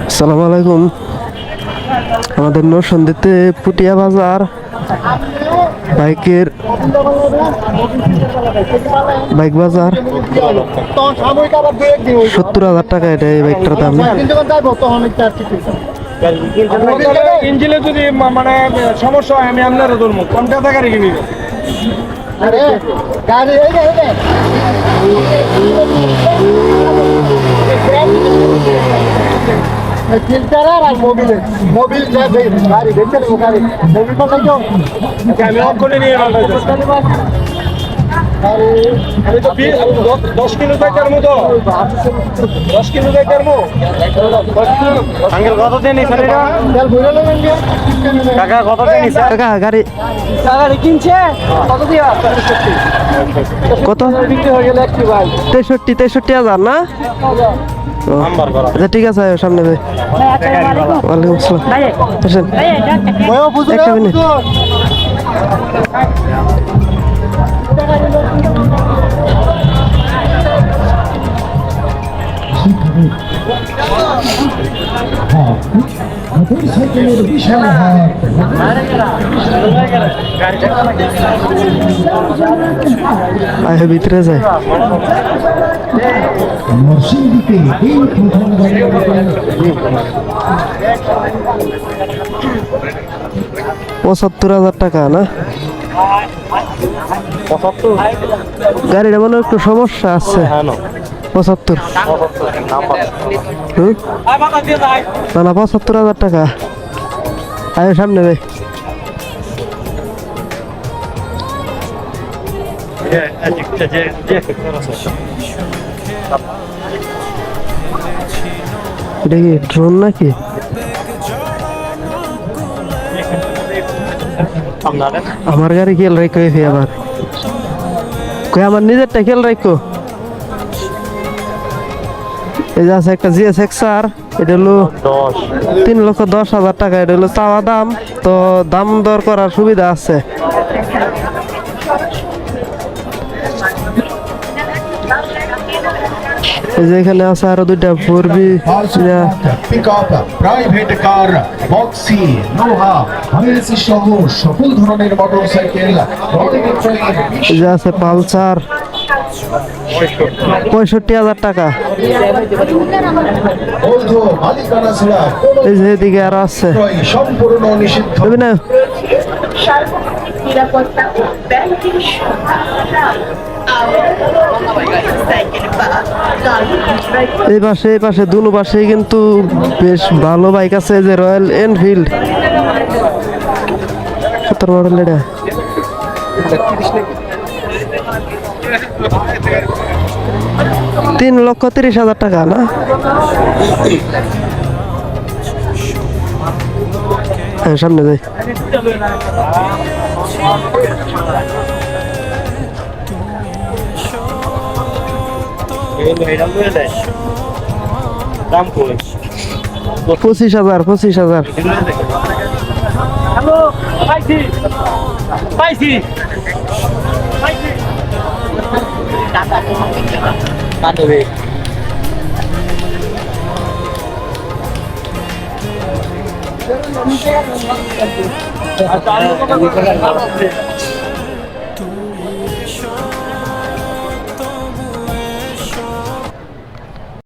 আসসালামু আলাইকুম। আমাদের নরসিংদীতে পুটিয়া বাজার বাইক বাজার 70,000 টাকা এটা এই বাইকটার দাম। ইঞ্জিনে যদি মানে সমস্যা হয় আমি আপনারা ধরবো কম টাকা রেখে নিব। ফিল্টার আর মোবিল গাড়ি দেখতে গাড়ি মোবিল আমি অফ করে নিয়ে আমি তো 10 কিলো টাকার মতো 10 কিলো টাকার মতো আঙ্কেল কত দেন এই শাড়িটা? কাকা কত দেন এই কাকা গাড়ি কিনছে কত দিয়া কত? বিক্রি হয়ে গেল একটি ভাই 63,000 না? নাম্বার করা আচ্ছা ঠিক আছে, সামনে ভাই। ওয়ালাইকুম আসসালাম। আসেন একটা মিনিট। আয় ভিতরে যায়। নরসিংদীতে এই প্রথম 75,000 টাকা না? গাড়িটা মনে হয় একটু সমস্যা আছে। 75 না না 75,000 টাকা। আয় সামনে ভাই। এটা কি ড্রোন নাকি? আমার গাড়ি খেয়াল রাখো আবার কই আমার নিজেরটা খেয়াল রাখো। এই যে আছে একটা GSX-R, এটা হলো 3,10,000 টাকা। এটা হলো চাওয়া দাম, তো দাম দর করার সুবিধা আছে। এই যে এখানে আছে আরো দুইটা 4B pickup, private car, Bakshi, Noha, হাইএসি সহ সকল ধরনের মোটরসাইকেল। এই যে আছে পালসার 65,000 টাকা। বৈধ মালিকানা ছাড়া এই যে এদিকে আরো আছে সম্পূর্ণ নিষিদ্ধ। না সার্বক্ষণিক নিরাপত্তা ও ব্যাংকিং সহায়তা। এই পাশে দুনো পাশে কিন্তু বেশ ভালো বাইক আছে। যে রয়্যাল এনফিল্ড কত মডেল এটা? 3,30,000 টাকা না? হ্যাঁ সামনে যাই। দাম কই? 25,000 হ্যালো পাইছি পাইছি কাটবে আচ্ছা